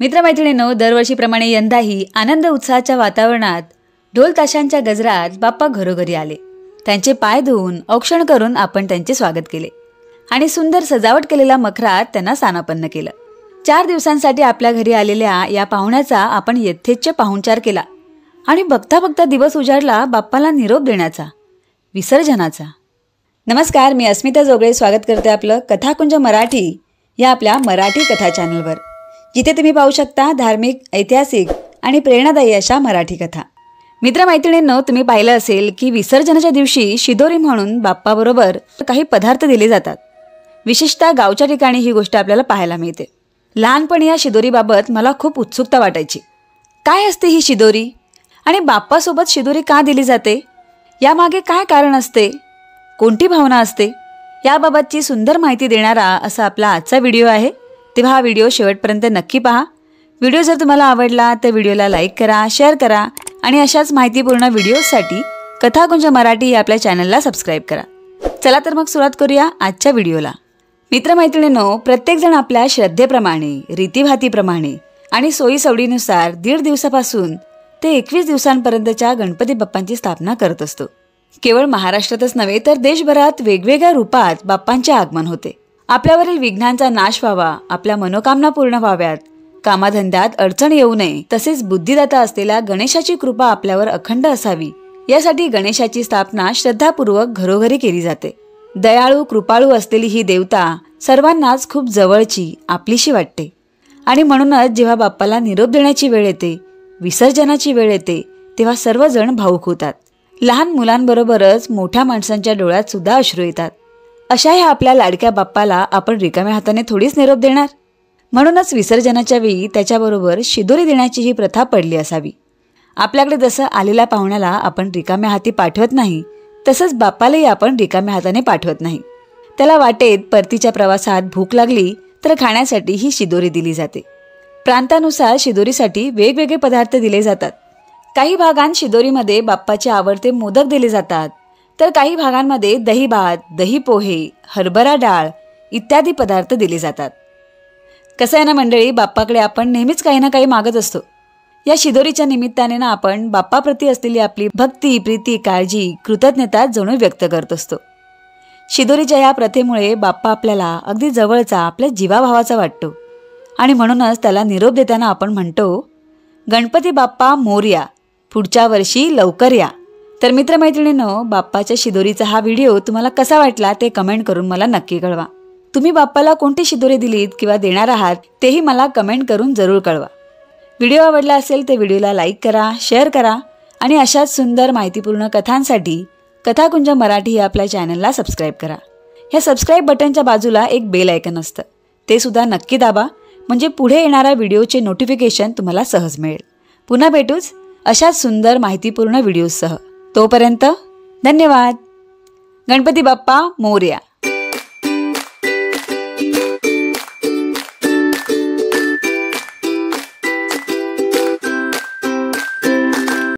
मित्रमैत्रिणींनो, दरवर्षीप्रमाणे यंदाही आनंद उत्साहाच्या वातावरणात ढोल ताशांच्या गजरात बाप्पा घरोघरी आले। त्यांचे पाय धुवून औक्षण करून आपण त्यांचे स्वागत केले आणि सुंदर सजावट केलेल्या मखरात त्यांना स्थानापन्न केलं। 4 दिवसांसाठी आपल्या घरी आलेल्या या पाहुण्याचा आपण यथेच्छ पाहुणचार केला आणि बघता बघता दिवस उजाडला बाप्पाला निरोप देण्याचा, विसर्जनाचा। नमस्कार, मी अस्मिता जोगळे स्वागत करते आपलं कथाकुंज मराठी या आपल्या मराठी कथा चॅनलवर, जिथे तुम्ही पाहू शकता धार्मिक, ऐतिहासिक आणि प्रेरणादायी अशा मराठी कथा। मित्रमैत्रिणींनो, तुम्ही पाहिलं असेल की विसर्जनाच्या दिवशी शिदोरी म्हणून बाप्पाबरोबर काही पदार्थ दिले जातात। विशेषतः गावच्या ठिकाणी ही गोष्ट आपल्याला पाहायला मिळते। लहानपणी या शिदोरीबाबत मला खूप उत्सुकता वाटायची। काय असते ही शिदोरी आणि बाप्पासोबत शिदोरी का दिली जाते, यामागे काय कारण असते, कोणती भावना असते, याबाबतची सुंदर माहिती देणारा असा आपला आजचा व्हिडिओ आहे। तेव्हा हा व्हिडिओ शेवटपर्यंत नक्की पहा। व्हिडिओ जर तुम्हाला आवडला तर व्हिडिओला लाईक करा, शेअर करा आणि अशाच माहितीपूर्ण व्हिडिओसाठी कथाकुंज मराठी या आपल्या चॅनलला सबस्क्राईब करा। चला तर मग सुरुवात करूया आजच्या व्हिडिओला। मित्रमैत्रिणींनो, प्रत्येकजण आपल्या श्रद्धेप्रमाणे, रीतिभातीप्रमाणे आणि सोयीसवडीनुसार 1.5 दिवसापासून ते 21 दिवसांपर्यंतच्या गणपती बाप्पांची स्थापना करत असतो। केवळ महाराष्ट्रातच नव्हे तर देशभरात वेगवेगळ्या रूपात बाप्पांचे आगमन होते। आपल्यावरील विघ्नांचा नाश व्हावा, आपल्या मनोकामना पूर्ण व्हाव्यात, कामाधंद्यात अडचण येऊ नये, तसेच बुद्धिदाता असलेल्या गणेशाची कृपा आपल्यावर अखंड असावी, यासाठी गणेशाची स्थापना श्रद्धापूर्वक घरोघरी केली जाते। दयाळू, कृपाळू असलेली ही देवता सर्वांनाच खूप जवळची, आपलीशी वाटते आणि म्हणूनच जेव्हा बाप्पाला निरोप देण्याची वेळ येते, विसर्जनाची वेळ येते, तेव्हा सर्वजण भावुक होतात। लहान मुलांबरोबरच मोठ्या माणसांच्या डोळ्यात सुद्धा अश्रू येतात। अशा ह्या आपल्या लाडक्या बाप्पाला आपण रिकाम्या हाताने थोडीच निरोप देणार। म्हणूनच विसर्जनाच्या वेळी त्याच्याबरोबर शिदोरी देण्याची ही प्रथा पडली असावी। आपल्याकडे जसं आलेल्या पाहुण्याला आपण रिकाम्या हाती पाठवत नाही, तसंच बाप्पालाही आपण रिकाम्या हाताने पाठवत नाही। त्याला वाटेत परतीच्या प्रवासात भूक लागली तर खाण्यासाठी ही शिदोरी दिली जाते। प्रांतानुसार शिदोरीसाठी वेगवेगळे पदार्थ दिले जातात। काही भागांत शिदोरीमध्ये बाप्पाचे आवडते मोदक दिले जातात, तर काही भागांमध्ये दही भात, दही पोहे, हरभरा डाळ इत्यादी पदार्थ दिले जातात। कसं आहे ना मंडळी, बाप्पाकडे आपण नेहमीच काही ना काही मागत असतो। या शिदोरीच्या निमित्ताने ना आपण बाप्पाप्रती असलेली आपली भक्ती, प्रीती, काळजी, कृतज्ञता जणू व्यक्त करत असतो। शिदोरीच्या या प्रथेमुळे बाप्पा आपल्याला अगदी जवळचा, आपल्या जीवाभावाचा वाटतो आणि म्हणूनच त्याला निरोप देताना आपण म्हणतो, गणपती बाप्पा मोरया, पुढच्या वर्षी लवकर या। तर मित्रमैत्रिणींनो, बाप्पाच्या शिदोरीचा हा व्हिडिओ तुम्हाला कसा वाटला ते कमेंट करून मला नक्की कळवा। तुम्ही बाप्पाला कोणती शिदोरी दिलीत किंवा देणार आहात तेही मला कमेंट करून जरूर कळवा। व्हिडिओ आवडला असेल तर व्हिडिओला लाईक करा, शेअर करा आणि अशाच सुंदर माहितीपूर्ण कथांसाठी कथाकुंज मराठी या आपल्या चॅनलला सबस्क्राईब करा। ह्या सबस्क्राईब बटनच्या बाजूला एक बेल आयकन असतं, ते सुद्धा नक्की दाबा, म्हणजे पुढे येणाऱ्या व्हिडिओचे नोटिफिकेशन तुम्हाला सहज मिळेल। पुन्हा भेटूच अशाच सुंदर माहितीपूर्ण व्हिडिओसह। तोपर्यंत धन्यवाद। गणपती बाप्पा मोरया।